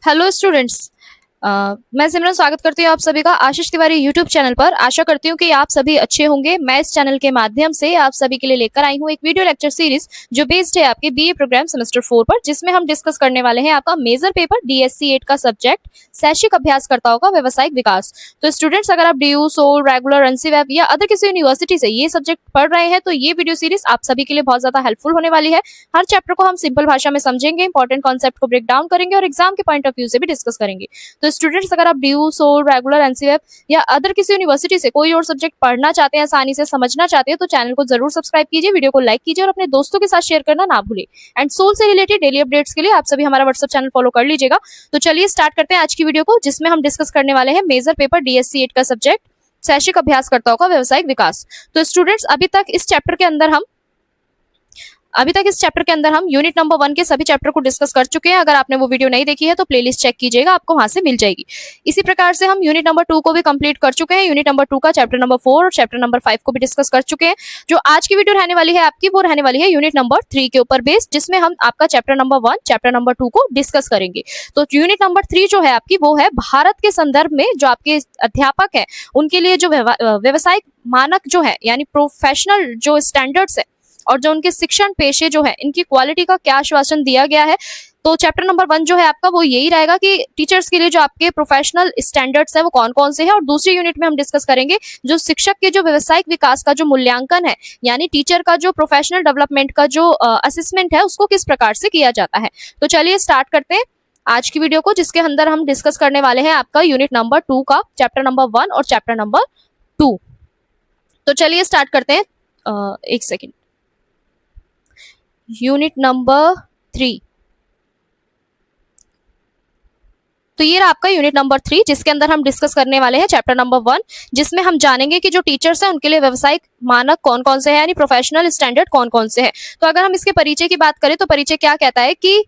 Hello students. मैं सिमरन स्वागत करती हूँ आप सभी का आशीष तिवारी यूट्यूब चैनल पर। आशा करती हूँ कि आप सभी अच्छे होंगे। मैं इस चैनल के माध्यम से आप सभी के लिए लेकर आई हूँ एक वीडियो लेक्चर सीरीज जो बेस्ड है आपके बीए प्रोग्राम सेमेस्टर 4 पर, जिसमें हम डिस्कस करने वाले हैं आपका मेजर पेपर DSC 8 का सब्जेक्ट शैक्षिक अभ्यासकर्ताओं का व्यवसायिक विकास। तो स्टूडेंट्स, अगर आप DU, सोल, रेगुलर, एनसीवेब या अदर किसी यूनिवर्सिटी से ये सब्जेक्ट पढ़ रहे हैं तो ये वीडियो सीरीज आप सभी के लिए बहुत ज्यादा हेल्पफुल होने वाली है। हर चैप्टर को हम सिंपल भाषा में समझेंगे, इंपॉर्टेंट कॉन्सेप्ट को ब्रेक डाउन करेंगे और एग्जाम के पॉइंट ऑफ व्यू से भी डिस्कस करेंगे। तो स्टूडेंट्स, अगर आप DU, सोल, रेगुलर, एनसीवेब या अदर किसी यूनिवर्सिटी से कोई और सब्जेक्ट पढ़ना चाहते हैं, आसानी से समझना चाहते हैं, तो चैनल को जरूर सब्सक्राइब कीजिए, वीडियो को लाइक कीजिए और अपने दोस्तों के साथ शेयर करना ना भूलें। एंड सोल से रिलेटेड डेली अपडेट्स के लिए आप सभी हमारा व्हाट्सएप चैनल फॉलो कर लीजिएगा। तो चलिए स्टार्ट करते हैं आज की वीडियो को, जिसमें हम डिस्कस करने वाले हैं मेजर पेपर DSC 8 का सब्जेक्ट शैक्षिक अभ्यासकर्ताओं का व्यवसायिक विकास। तो स्टूडेंट्स, अभी तक इस चैप्टर के अंदर हम यूनिट नंबर 1 के सभी चैप्टर को डिस्कस कर चुके हैं। अगर आपने वो वीडियो नहीं देखी है तो प्लेलिस्ट चेक कीजिएगा, आपको वहां से मिल जाएगी। इसी प्रकार से हम यूनिट नंबर 2 को भी कंप्लीट कर चुके हैं। यूनिट नंबर 2 का चैप्टर नंबर 4 और चैप्टर नंबर 5 को भी डिस्कस कर चुके हैं। जो आज की वीडियो रहने वाली है आपकी, वो रहने वाली है यूनिट नंबर 3 के ऊपर बेस्ड, जिसमें हम आपका चैप्टर नंबर 1, चैप्टर नंबर 2 को डिस्कस करेंगे। तो यूनिट नंबर 3 जो है आपकी, वो है भारत के संदर्भ में जो आपके अध्यापक है उनके लिए जो व्यवसायिक मानक जो है, यानी प्रोफेशनल जो स्टैंडर्ड्स है और जो उनके शिक्षण पेशे जो है, इनकी क्वालिटी का क्या आश्वासन दिया गया है। तो चैप्टर नंबर 1 जो है आपका, वो यही रहेगा कि टीचर्स के लिए जो आपके प्रोफेशनल स्टैंडर्ड्स है वो कौन कौन से हैं। और दूसरी यूनिट में हम डिस्कस करेंगे जो शिक्षक के जो व्यवसायिक विकास का जो मूल्यांकन है, यानी टीचर का जो प्रोफेशनल डेवलपमेंट का जो असेसमेंट है, उसको किस प्रकार से किया जाता है। तो चलिए स्टार्ट करते हैं आज की वीडियो को, जिसके अंदर हम डिस्कस करने वाले हैं आपका यूनिट नंबर 2 का चैप्टर नंबर 1 और चैप्टर नंबर 2। तो चलिए स्टार्ट करते हैं। एक सेकेंड। यूनिट नंबर 3, तो ये रहा आपका यूनिट नंबर 3, जिसके अंदर हम डिस्कस करने वाले हैं चैप्टर नंबर 1, जिसमें हम जानेंगे कि जो टीचर्स हैं उनके लिए व्यवसायिक मानक कौन कौन से हैं, यानी प्रोफेशनल स्टैंडर्ड कौन कौन से हैं। तो अगर हम इसके परिचय की बात करें तो परिचय क्या कहता है कि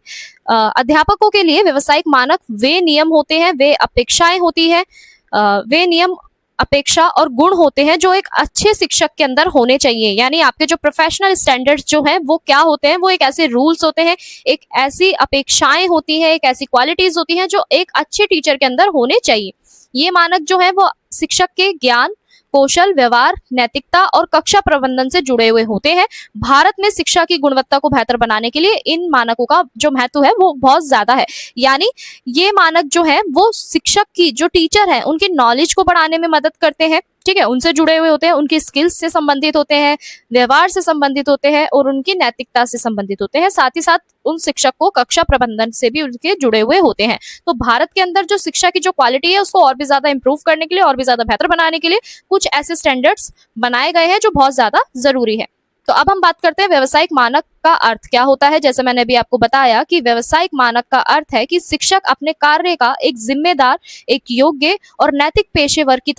अध्यापकों के लिए व्यवसायिक मानक वे नियम होते हैं, वे अपेक्षाएं होती है, वे नियम, अपेक्षा और गुण होते हैं जो एक अच्छे शिक्षक के अंदर होने चाहिए। यानी आपके जो प्रोफेशनल स्टैंडर्ड्स जो हैं वो क्या होते हैं, वो एक ऐसे रूल्स होते हैं, एक ऐसी अपेक्षाएं होती हैं, एक ऐसी क्वालिटीज होती हैं जो एक अच्छे टीचर के अंदर होने चाहिए। ये मानक जो है वो शिक्षक के ज्ञान, कौशल, व्यवहार, नैतिकता और कक्षा प्रबंधन से जुड़े हुए होते हैं। भारत में शिक्षा की गुणवत्ता को बेहतर बनाने के लिए इन मानकों का जो महत्व है वो बहुत ज्यादा है। यानी ये मानक जो है वो शिक्षक की, जो टीचर है, उनकी नॉलेज को बढ़ाने में मदद करते हैं। ठीक है, उनसे जुड़े हुए होते हैं, उनकी स्किल्स से संबंधित होते हैं, व्यवहार से संबंधित होते हैं और उनकी नैतिकता से संबंधित होते हैं। साथ ही साथ उन शिक्षक को कक्षा प्रबंधन से भी उनके जुड़े हुए होते हैं। तो भारत के अंदर जो शिक्षा की जो क्वालिटी है उसको और भी ज्यादा इंप्रूव करने के लिए, और भी ज्यादा बेहतर बनाने के लिए कुछ ऐसे स्टैंडर्ड्स बनाए गए हैं जो बहुत ज्यादा जरूरी है। तो अब हम बात करते हैं व्यावसायिक मानक का अर्थ क्या होता है। जैसे मैंने अभी आपको बताया कि व्यावसायिक मानक का अर्थ है कि शिक्षक अपने कार्य का एक जिम्मेदार, एक योग्य और नैतिक पेशेवर की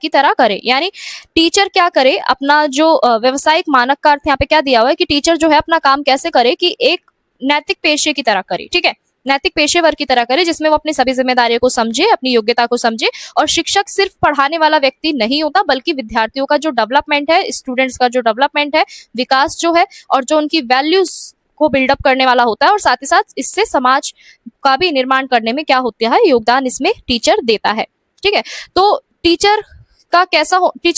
तरह करे। यानी टीचर क्या करे, अपना जो व्यावसायिक मानक का अर्थ यहाँ पे क्या दिया हुआ है कि टीचर जो है अपना काम कैसे करे कि एक नैतिक पेशे की तरह करे। ठीक है, नैतिक पेशेवर की तरह करे, जिसमें वो अपनी सभी जिम्मेदारियों को समझे, अपनी योग्यता को समझे। और शिक्षक सिर्फ पढ़ाने वाला व्यक्ति नहीं होता, बल्कि विद्यार्थियों का जो डेवलपमेंट है, स्टूडेंट्स का जो डेवलपमेंट है, विकास जो है, और जो उनकी वैल्यूज को बिल्डअप करने वाला होता है। और साथ ही साथ इससे समाज का भी निर्माण करने में क्या होता है, योगदान इसमें टीचर देता है। ठीक है, तो टीचर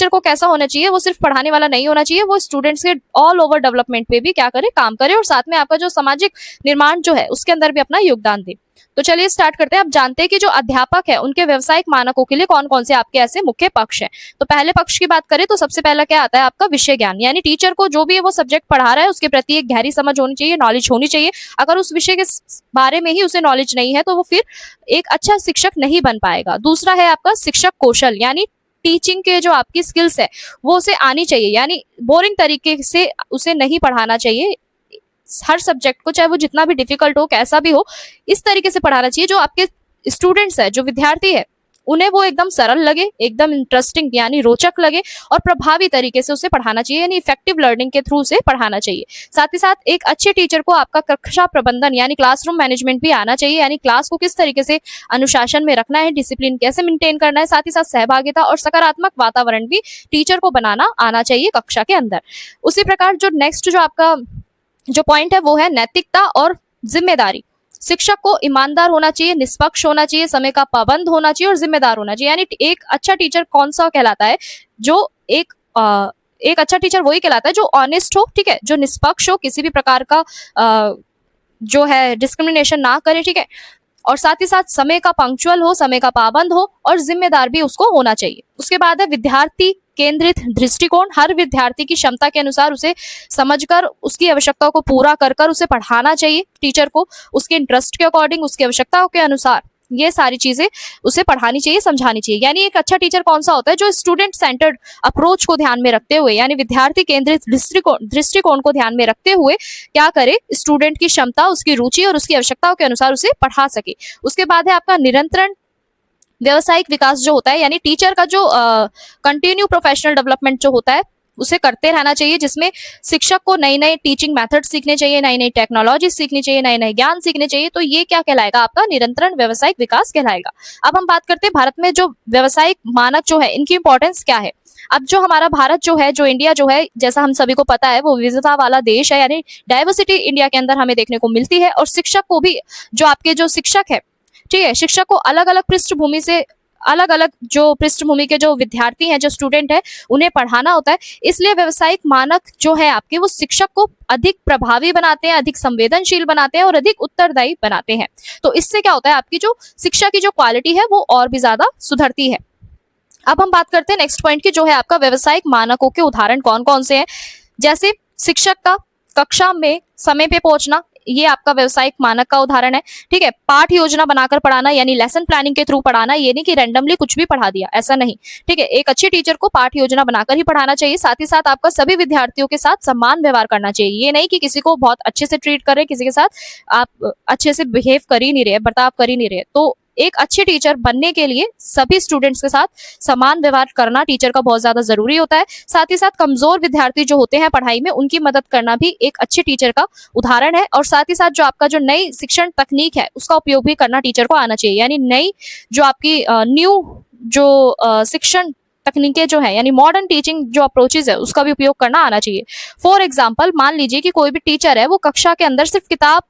को कैसा होना चाहिए, वो सिर्फ पढ़ाने वाला नहीं होना चाहिए, वो स्टूडेंट्स के ऑल ओवर डेवलपमेंट पे भी क्या करे, काम करे, और साथ में आपका जो सामाजिक निर्माण जो है उसके अंदर भी अपना योगदान दे। तो चलिए स्टार्ट करते हैं। आप जानते हैं कि जो अध्यापक है उनके व्यवसायिक मानकों के लिए कौन कौन से आपके ऐसे मुख्य पक्ष हैं। तो पहले पक्ष की बात करें तो सबसे पहला क्या आता है, आपका विषय ज्ञान। यानी टीचर को जो भी वो सब्जेक्ट पढ़ा रहा है उसके प्रति एक गहरी समझ होनी चाहिए, नॉलेज होनी चाहिए। अगर उस विषय के बारे में ही उसे नॉलेज नहीं है तो वो फिर एक अच्छा शिक्षक नहीं बन पाएगा। दूसरा है आपका शिक्षक कौशल, यानी टीचिंग के जो आपकी स्किल्स है वो उसे आनी चाहिए। यानी बोरिंग तरीके से उसे नहीं पढ़ाना चाहिए, हर सब्जेक्ट को, चाहे वो जितना भी डिफिकल्ट हो, कैसा भी हो, इस तरीके से पढ़ाना चाहिए जो आपके स्टूडेंट्स है, जो विद्यार्थी है, उन्हें वो एकदम सरल लगे, एकदम इंटरेस्टिंग यानी रोचक लगे, और प्रभावी तरीके से उसे पढ़ाना चाहिए, यानी इफेक्टिव लर्निंग के थ्रू उसे पढ़ाना चाहिए। साथ ही साथ एक अच्छे टीचर को आपका कक्षा प्रबंधन यानी क्लासरूम मैनेजमेंट भी आना चाहिए, यानी क्लास को किस तरीके से अनुशासन में रखना है, डिसिप्लिन कैसे मेंटेन करना है। साथ ही साथ सहभागिता और सकारात्मक वातावरण भी टीचर को बनाना आना चाहिए कक्षा के अंदर। उसी प्रकार जो नेक्स्ट जो आपका जो पॉइंट है वो है नैतिकता और जिम्मेदारी, शिक्षक को ईमानदार होना चाहिए, निष्पक्ष होना चाहिए, समय का पाबंद होना चाहिए और जिम्मेदार होना चाहिए। यानी एक अच्छा टीचर कौन सा कहलाता है? जो एक अच्छा टीचर वही कहलाता है जो ऑनेस्ट हो, ठीक है, जो निष्पक्ष हो, किसी भी प्रकार का जो है डिस्क्रिमिनेशन ना करे, ठीक है, और साथ ही साथ समय का पंक्चुअल हो, समय का पाबंद हो और जिम्मेदार भी उसको होना चाहिए। उसके बाद है विद्यार्थी केंद्रित दृष्टिकोण, हर विद्यार्थी की क्षमता के अनुसार उसे समझकर उसकी आवश्यकताओं को पूरा कर कर उसे पढ़ाना चाहिए टीचर को, उसके इंटरेस्ट के अकॉर्डिंग, उसकी आवश्यकताओं के अनुसार ये सारी चीजें उसे पढ़ानी चाहिए, समझानी चाहिए। यानी एक अच्छा टीचर कौन सा होता है? जो स्टूडेंट सेंटर्ड अप्रोच को ध्यान में रखते हुए, यानी विद्यार्थी केंद्रित दृष्टिकोण को ध्यान में रखते हुए क्या करे? स्टूडेंट की क्षमता, उसकी रुचि और उसकी आवश्यकताओं के अनुसार उसे पढ़ा सके। उसके बाद है आपका निरंतर व्यवसायिक विकास जो होता है, यानी टीचर का जो कंटिन्यू प्रोफेशनल डेवलपमेंट जो होता है उसे करते रहना चाहिए, जिसमें शिक्षक को नई नई टीचिंग मेथड सीखने चाहिए, नई नई टेक्नोलॉजी सीखनी चाहिए, नए नए ज्ञान सीखने चाहिए। तो ये क्या कहलाएगा? आपका निरंतर व्यावसायिक विकास कहलाएगा। अब हम बात करते हैं भारत में जो व्यावसायिक मानक जो है इनकी इंपॉर्टेंस क्या है। अब जो हमारा भारत जो है, जो इंडिया जो है, जैसा हम सभी को पता है, वो विविधता वाला देश है, यानी डाइवर्सिटी इंडिया के अंदर हमें देखने को मिलती है। और शिक्षक को भी, जो आपके जो शिक्षक है, ठीक है, शिक्षक को अलग अलग पृष्ठभूमि से, अलग अलग जो पृष्ठभूमि के जो विद्यार्थी हैं, जो स्टूडेंट है, उन्हें पढ़ाना होता है। इसलिए व्यावसायिक मानक जो है आपके, वो शिक्षक को अधिक प्रभावी बनाते हैं, अधिक संवेदनशील बनाते हैं और अधिक उत्तरदायी बनाते हैं। तो इससे क्या होता है? आपकी जो शिक्षा की जो क्वालिटी है वो और भी ज्यादा सुधरती है। अब हम बात करते हैं नेक्स्ट पॉइंट की, जो है आपका व्यावसायिक मानकों के उदाहरण कौन कौन से हैं। जैसे शिक्षक का कक्षा में समय पे पहुंचना, ये आपका व्यवसायिक मानक का उदाहरण है, ठीक है। पाठ योजना बनाकर पढ़ाना, यानी लेसन प्लानिंग के थ्रू पढ़ाना, ये नहीं कि रैंडमली कुछ भी पढ़ा दिया, ऐसा नहीं, ठीक है। एक अच्छे टीचर को पाठ योजना बनाकर ही पढ़ाना चाहिए। साथ ही साथ आपका सभी विद्यार्थियों के साथ सम्मान व्यवहार करना चाहिए। ये नहीं कि किसी को बहुत अच्छे से ट्रीट करे, किसी के साथ आप अच्छे से बिहेव कर ही नहीं रहे, बर्ताव कर ही नहीं रहे। तो एक अच्छे टीचर बनने के लिए सभी स्टूडेंट्स के साथ समान व्यवहार करना टीचर का बहुत ज्यादा जरूरी होता है। साथ ही साथ कमजोर विद्यार्थी जो होते हैं पढ़ाई में, उनकी मदद करना भी एक अच्छे टीचर का उदाहरण है। और साथ ही साथ जो आपका जो नई शिक्षण तकनीक है उसका उपयोग भी करना टीचर को आना चाहिए। यानी नई जो आपकी न्यू जो शिक्षण तकनीकें जो है, यानी मॉडर्न टीचिंग जो अप्रोचेज है, उसका भी उपयोग करना आना चाहिए। फॉर एग्जाम्पल, मान लीजिए कि कोई भी टीचर है, वो कक्षा के अंदर सिर्फ किताब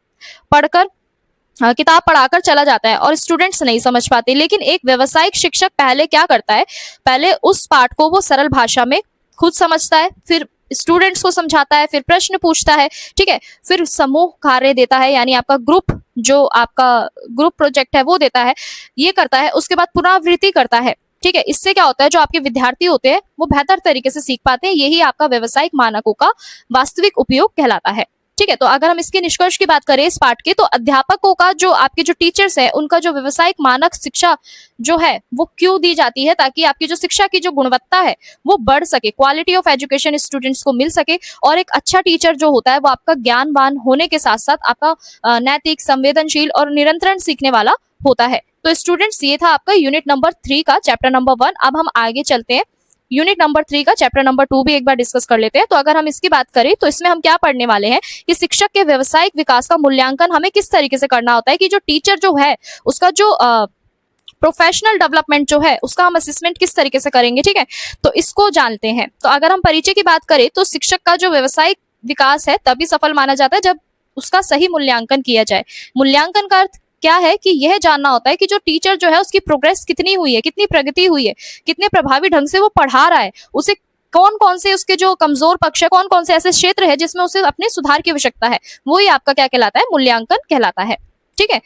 पढ़ाकर चला जाता है और स्टूडेंट्स नहीं समझ पाते। लेकिन एक व्यावसायिक शिक्षक पहले क्या करता है? पहले उस पाठ को वो सरल भाषा में खुद समझता है, फिर स्टूडेंट्स को समझाता है, फिर प्रश्न पूछता है, ठीक है, फिर समूह कार्य देता है, यानी आपका ग्रुप, जो आपका ग्रुप प्रोजेक्ट है वो देता है, ये करता है। उसके बाद पुनरावृत्ति करता है, ठीक है। इससे क्या होता है? जो आपके विद्यार्थी होते हैं वो बेहतर तरीके से सीख पाते हैं। यही आपका व्यावसायिक मानकों का वास्तविक उपयोग कहलाता है, ठीक है। तो अगर हम इसके निष्कर्ष की बात करें इस पाठ के, तो अध्यापकों का, जो आपके जो टीचर्स है, उनका जो व्यावसायिक मानक शिक्षा जो है वो क्यों दी जाती है? ताकि आपकी जो शिक्षा की जो गुणवत्ता है वो बढ़ सके, क्वालिटी ऑफ एजुकेशन स्टूडेंट्स को मिल सके। और एक अच्छा टीचर जो होता है वो आपका ज्ञानवान होने के साथ साथ आपका नैतिक, संवेदनशील और निरंतर सीखने वाला होता है। तो स्टूडेंट्स, ये था आपका यूनिट नंबर 3 का चैप्टर नंबर 1। अब हम आगे चलते हैं, यूनिट नंबर 3 का चैप्टर नंबर 2 भी एक बार डिस्कस कर लेते हैं। तो अगर हम इसकी बात करें तो इसमें हम क्या पढ़ने वाले हैं कि शिक्षक के व्यावसायिक विकास का मूल्यांकन हमें किस तरीके से करना होता है, कि जो टीचर जो है उसका जो प्रोफेशनल डेवलपमेंट जो है उसका हम असेसमेंट किस तरीके से करेंगे, ठीक है। तो इसको जानते हैं। तो अगर हम परिचय की बात करें तो शिक्षक का जो व्यावसायिक विकास है तभी सफल माना जाता है जब उसका सही मूल्यांकन किया जाए। मूल्यांकन का अर्थ क्या है? कि यह जानना होता है कि जो टीचर जो है उसकी प्रोग्रेस कितनी हुई है, कितनी प्रगति हुई है, कितने प्रभावी ढंग से वो पढ़ा रहा है, उसे कौन कौन से उसके जो कमजोर पक्ष है, कौन कौन से ऐसे क्षेत्र है जिसमें उसे अपने सुधार की आवश्यकता है, वही आपका क्या कहलाता है? मूल्यांकन कहलाता है, ठीक है।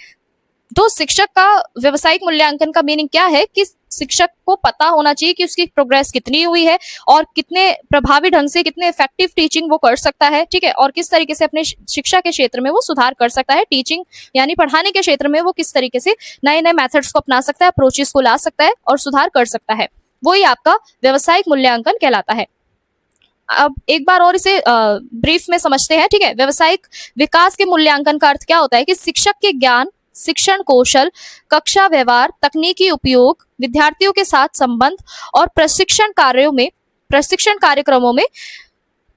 तो शिक्षक का व्यावसायिक मूल्यांकन का मीनिंग क्या है? कि शिक्षक को पता होना चाहिए कि उसकी प्रोग्रेस कितनी हुई है और कितने प्रभावी ढंग से, कितने इफेक्टिव टीचिंग वो कर सकता है, ठीक है, और किस तरीके से अपने शिक्षा के क्षेत्र में वो सुधार कर सकता है। टीचिंग यानी पढ़ाने के क्षेत्र में वो किस तरीके से नए नए मेथड्स को अपना सकता है, अप्रोचेस को ला सकता है और सुधार कर सकता है, वही आपका व्यावसायिक मूल्यांकन कहलाता है। अब एक बार और इसे ब्रीफ में समझते हैं, ठीक है। व्यावसायिक विकास के मूल्यांकन का अर्थ क्या होता है? कि शिक्षक के ज्ञान, शिक्षण कौशल, कक्षा व्यवहार, तकनीकी उपयोग, विद्यार्थियों के साथ संबंध और प्रशिक्षण कार्यक्रमों में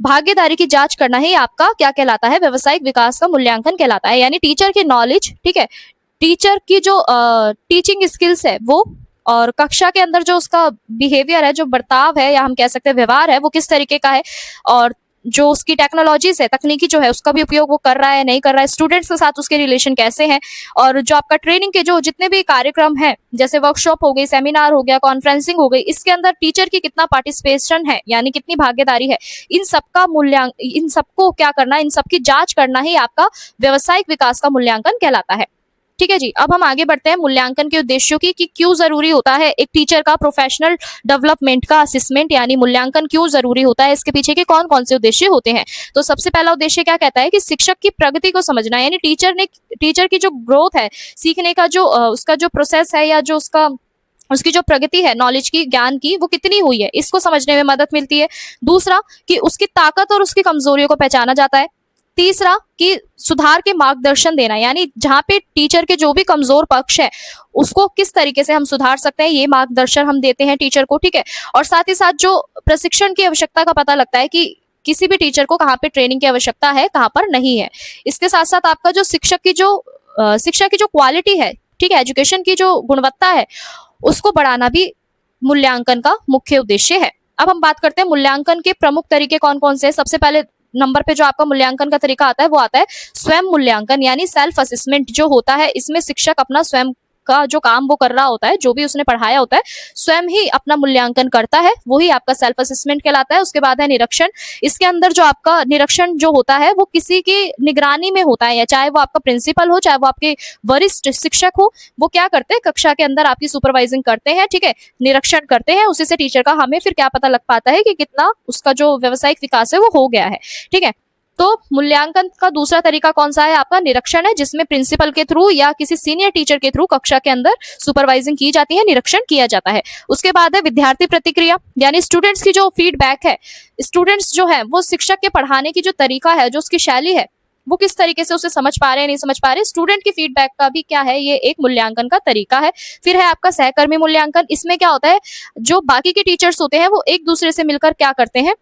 भागीदारी की जांच करना ही आपका क्या कहलाता है? व्यावसायिक विकास का मूल्यांकन कहलाता है। यानी टीचर की नॉलेज, ठीक है, टीचर की जो टीचिंग स्किल्स है वो, और कक्षा के अंदर जो उसका बिहेवियर है, जो बर्ताव है, या हम कह सकते हैं व्यवहार है, वो किस तरीके का है, और जो उसकी टेक्नोलॉजीज है, तकनीकी जो है उसका भी उपयोग वो कर रहा है नहीं कर रहा है, स्टूडेंट्स के साथ उसके रिलेशन कैसे हैं, और जो आपका ट्रेनिंग के जो जितने भी कार्यक्रम हैं, जैसे वर्कशॉप हो गई, सेमिनार हो गया, कॉन्फ्रेंसिंग हो गई, इसके अंदर टीचर की कितना पार्टिसिपेशन है, यानी कितनी भागीदारी है, इन सबका मूल्यांकन, इन सबको क्या करना, इन सबकी जांच करना ही आपका व्यवसायिक विकास का मूल्यांकन कहलाता है। ठीक है जी। अब हम आगे बढ़ते हैं मूल्यांकन के उद्देश्यों की, कि क्यों जरूरी होता है एक टीचर का प्रोफेशनल डेवलपमेंट का असेसमेंट, यानी मूल्यांकन क्यों जरूरी होता है, इसके पीछे के कौन कौन से उद्देश्य होते हैं। तो सबसे पहला उद्देश्य क्या कहता है कि शिक्षक की प्रगति को समझना, यानी टीचर की जो ग्रोथ है, सीखने का जो उसका जो प्रोसेस है, या जो उसकी जो प्रगति है नॉलेज की, ज्ञान की, वो कितनी हुई है, इसको समझने में मदद मिलती है। दूसरा कि उसकी ताकत और उसकी कमजोरियों को पहचाना जाता है। तीसरा कि सुधार के मार्गदर्शन देना, यानी जहाँ पे टीचर के जो भी कमजोर पक्ष है उसको किस तरीके से हम सुधार सकते हैं, ये मार्गदर्शन हम देते हैं टीचर को। ठीक है। और साथ ही साथ जो प्रशिक्षण की आवश्यकता का पता लगता है कि किसी भी टीचर को कहाँ पे ट्रेनिंग की आवश्यकता है, कहाँ पर नहीं है। इसके साथ साथ आपका जो शिक्षा की जो क्वालिटी है, ठीक है, एजुकेशन की जो गुणवत्ता है, उसको बढ़ाना भी मूल्यांकन का मुख्य उद्देश्य है। अब हम बात करते हैं मूल्यांकन के प्रमुख तरीके कौन कौन से हैं। सबसे पहले नंबर पे जो आपका मूल्यांकन का तरीका आता है वो आता है स्वयं मूल्यांकन, यानी सेल्फ असेसमेंट जो होता है। इसमें शिक्षक अपना स्वयं का जो काम वो कर रहा होता है, जो भी उसने पढ़ाया होता है, स्वयं ही अपना मूल्यांकन करता है, वही आपका सेल्फ असेसमेंट कहलाता है। उसके बाद है निरीक्षण। इसके अंदर जो आपका निरीक्षण जो होता है वो किसी की निगरानी में होता है, या चाहे वो आपका प्रिंसिपल हो, चाहे वो आपके वरिष्ठ शिक्षक हो, वो क्या करते हैं, कक्षा के अंदर आपकी सुपरवाइजिंग करते हैं, ठीक है, निरीक्षण करते हैं। उसी से टीचर का हमें फिर क्या पता लग पाता है कि कितना उसका जो व्यवसायिक विकास है वो हो गया है। ठीक है। तो मूल्यांकन का दूसरा तरीका कौन सा है, आपका निरीक्षण है, जिसमें प्रिंसिपल के थ्रू या किसी सीनियर टीचर के थ्रू कक्षा के अंदर सुपरवाइजिंग की जाती है, निरीक्षण किया जाता है। उसके बाद है विद्यार्थी प्रतिक्रिया, यानी स्टूडेंट्स की जो फीडबैक है, स्टूडेंट्स जो है वो शिक्षक के पढ़ाने की जो तरीका है, जो उसकी शैली है, वो किस तरीके से उसे समझ पा रहे हैं, नहीं समझ पा रहे, स्टूडेंट की फीडबैक का भी क्या है, ये एक मूल्यांकन का तरीका है। फिर है आपका सहकर्मी मूल्यांकन। इसमें क्या होता है, जो बाकी के टीचर्स होते हैं वो एक दूसरे से मिलकर क्या करते हैं,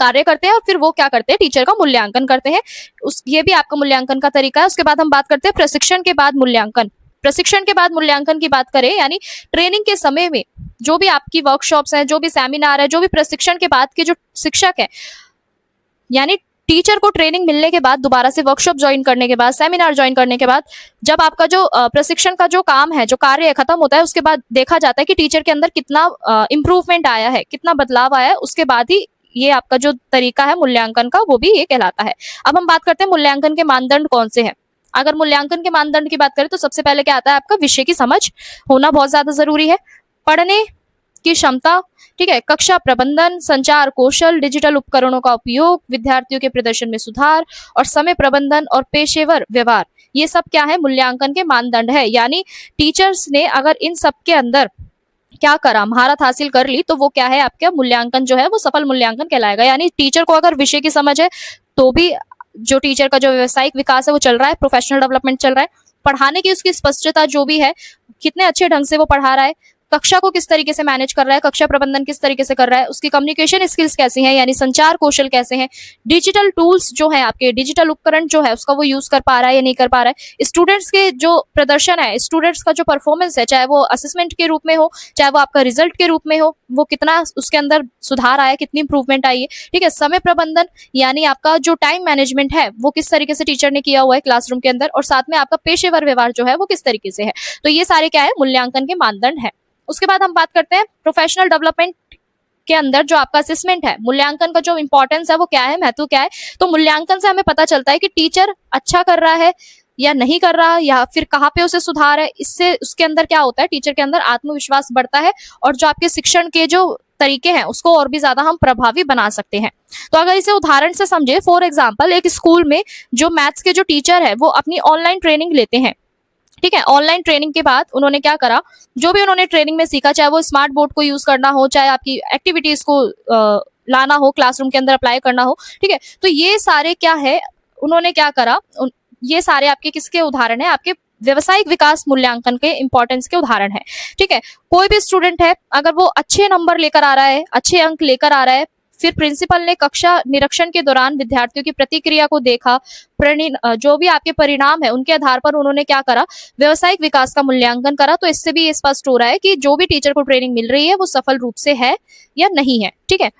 कार्य करते हैं, और फिर वो क्या करते हैं, टीचर का मूल्यांकन करते हैं। ये भी आपका मूल्यांकन का तरीका है। उसके बाद हम बात करते हैं प्रशिक्षण के बाद मूल्यांकन। प्रशिक्षण के बाद मूल्यांकन की बात करें, यानी ट्रेनिंग के समय में जो भी आपकी वर्कशॉप्स हैं, जो भी सेमिनार है, जो भी प्रशिक्षण के बाद के जो शिक्षक है, यानी टीचर को ट्रेनिंग मिलने के बाद, दोबारा से वर्कशॉप ज्वाइन करने के बाद, सेमिनार ज्वाइन करने के बाद, जब आपका जो प्रशिक्षण का जो काम है, जो कार्य है, खत्म होता है, उसके बाद देखा जाता है कि टीचर के अंदर कितना इंप्रूवमेंट आया है, कितना बदलाव आया है, उसके बाद ही ये आपका जो तरीका है मूल्यांकन का, वो भी ये कहलाता है। अब हम बात करते हैं मूल्यांकन के मानदंड कौन से हैं। अगर मूल्यांकन के मानदंड की बात करें तो सबसे पहले क्या आता है, आपका विषय की समझ होना बहुत ज्यादा जरूरी है, पढ़ने की क्षमता, ठीक है, कक्षा प्रबंधन, संचार कौशल, डिजिटल उपकरणों का उपयोग, विद्यार्थियों के प्रदर्शन में सुधार, और समय प्रबंधन और पेशेवर व्यवहार, ये सब क्या है, मूल्यांकन के मानदंड है। यानी टीचर्स ने अगर इन सब के अंदर क्या करा, महारत हासिल कर ली, तो वो क्या है, आपका मूल्यांकन जो है वो सफल मूल्यांकन कहलाएगा। यानी टीचर को अगर विषय की समझ है तो भी जो टीचर का जो व्यवसायिक विकास है वो चल रहा है, प्रोफेशनल डेवलपमेंट चल रहा है, पढ़ाने की उसकी स्पष्टता जो भी है, कितने अच्छे ढंग से वो पढ़ा रहा है, कक्षा को किस तरीके से मैनेज कर रहा है, कक्षा प्रबंधन किस तरीके से कर रहा है, उसकी कम्युनिकेशन स्किल्स कैसी हैं, यानी संचार कौशल कैसे हैं, डिजिटल टूल्स जो है आपके, डिजिटल उपकरण जो है उसका वो यूज कर पा रहा है या नहीं कर पा रहा है, स्टूडेंट्स के जो प्रदर्शन है, स्टूडेंट्स का जो परफॉर्मेंस है, चाहे वो असेसमेंट के रूप में हो, चाहे वो आपका रिजल्ट के रूप में हो, वो कितना उसके अंदर सुधार आया, कितनी इंप्रूवमेंट आई है। ठीक है। समय प्रबंधन, यानी आपका जो टाइम मैनेजमेंट है वो किस तरीके से टीचर ने किया हुआ है क्लासरूम के अंदर, और साथ में आपका पेशेवर व्यवहार जो है वो किस तरीके से है। तो ये सारे क्या है, मूल्यांकन के मानदंड है। उसके बाद हम बात करते हैं प्रोफेशनल डेवलपमेंट के अंदर जो आपका असेसमेंट है, मूल्यांकन का जो इंपॉर्टेंस है वो क्या है, महत्व क्या है। तो मूल्यांकन से हमें पता चलता है कि टीचर अच्छा कर रहा है या नहीं कर रहा, या फिर कहाँ पे उसे सुधार है। इससे उसके अंदर क्या होता है, टीचर के अंदर आत्मविश्वास बढ़ता है, और जो आपके शिक्षण के जो तरीके हैं उसको और भी ज्यादा हम प्रभावी बना सकते हैं। तो अगर इसे उदाहरण से समझे, फॉर एग्जाम्पल एक स्कूल में जो मैथ्स के जो टीचर है वो अपनी ऑनलाइन ट्रेनिंग लेते हैं। ठीक है। ऑनलाइन ट्रेनिंग के बाद उन्होंने क्या करा, जो भी उन्होंने ट्रेनिंग में सीखा, चाहे वो स्मार्ट बोर्ड को यूज करना हो, चाहे आपकी एक्टिविटीज को लाना हो, क्लासरूम के अंदर अप्लाई करना हो, ठीक है, तो ये सारे क्या है, उन्होंने क्या करा, ये सारे आपके किसके उदाहरण है, आपके व्यवसायिक विकास मूल्यांकन के इंपॉर्टेंस के उदाहरण है। ठीक है। कोई भी स्टूडेंट है अगर वो अच्छे नंबर लेकर आ रहा है, अच्छे अंक लेकर आ रहा है, फिर प्रिंसिपल ने कक्षा निरीक्षण के दौरान विद्यार्थियों की प्रतिक्रिया को देखा, जो भी आपके परिणाम है उनके आधार पर उन्होंने क्या करा, व्यवसायिक विकास का मूल्यांकन करा। तो इससे भी ये स्पष्ट हो रहा है कि जो भी टीचर को ट्रेनिंग मिल रही है वो सफल रूप से है या नहीं है। ठीक है।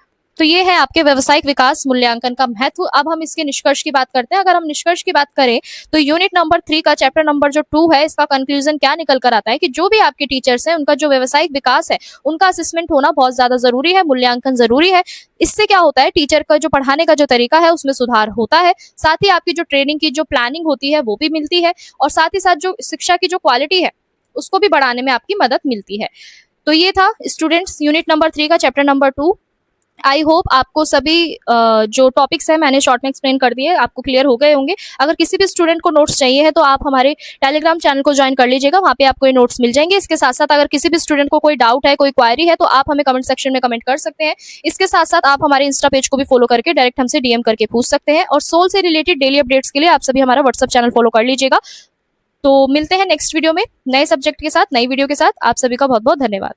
तो ये है आपके व्यवसायिक विकास मूल्यांकन का महत्व। अब हम इसके निष्कर्ष की बात करते हैं। अगर हम निष्कर्ष की बात करें तो यूनिट नंबर 3 का चैप्टर नंबर जो 2 है, इसका कंक्लूजन क्या निकल कर आता है कि जो भी आपके टीचर्स हैं उनका जो व्यवसायिक विकास है उनका असेसमेंट होना बहुत ज्यादा जरूरी है, मूल्यांकन जरूरी है। इससे क्या होता है, टीचर का जो पढ़ाने का जो तरीका है उसमें सुधार होता है, साथ ही आपकी जो ट्रेनिंग की जो प्लानिंग होती है वो भी मिलती है, और साथ ही साथ जो शिक्षा की जो क्वालिटी है उसको भी बढ़ाने में आपकी मदद मिलती है। तो ये था स्टूडेंट्स यूनिट नंबर 3 का चैप्टर नंबर 2। आई होप आपको सभी जो टॉपिक्स है मैंने शॉर्ट में एक्सप्लेन कर दिए, आपको क्लियर हो गए होंगे। अगर किसी भी स्टूडेंट को नोट्स चाहिए है तो आप हमारे टेलीग्राम चैनल को ज्वाइन कर लीजिएगा, वहाँ पे आपको ये नोट्स मिल जाएंगे। इसके साथ साथ अगर किसी भी स्टूडेंट को कोई डाउट है, कोई क्वायरी है, तो आप हमें कमेंट सेक्शन में कमेंट कर सकते हैं। इसके साथ साथ आप हमारे इंस्टा पेज को भी फॉलो करके डायरेक्ट हमसे डीएम करके पूछ सकते हैं। और सोल से रिलेटेड डेली अपडेट्स के लिए आप सभी हमारा व्हाट्सएप चैनल फॉलो कर लीजिएगा। तो मिलते हैं नेक्स्ट वीडियो में नए सब्जेक्ट के साथ, नई वीडियो के साथ। आप सभी का बहुत बहुत धन्यवाद।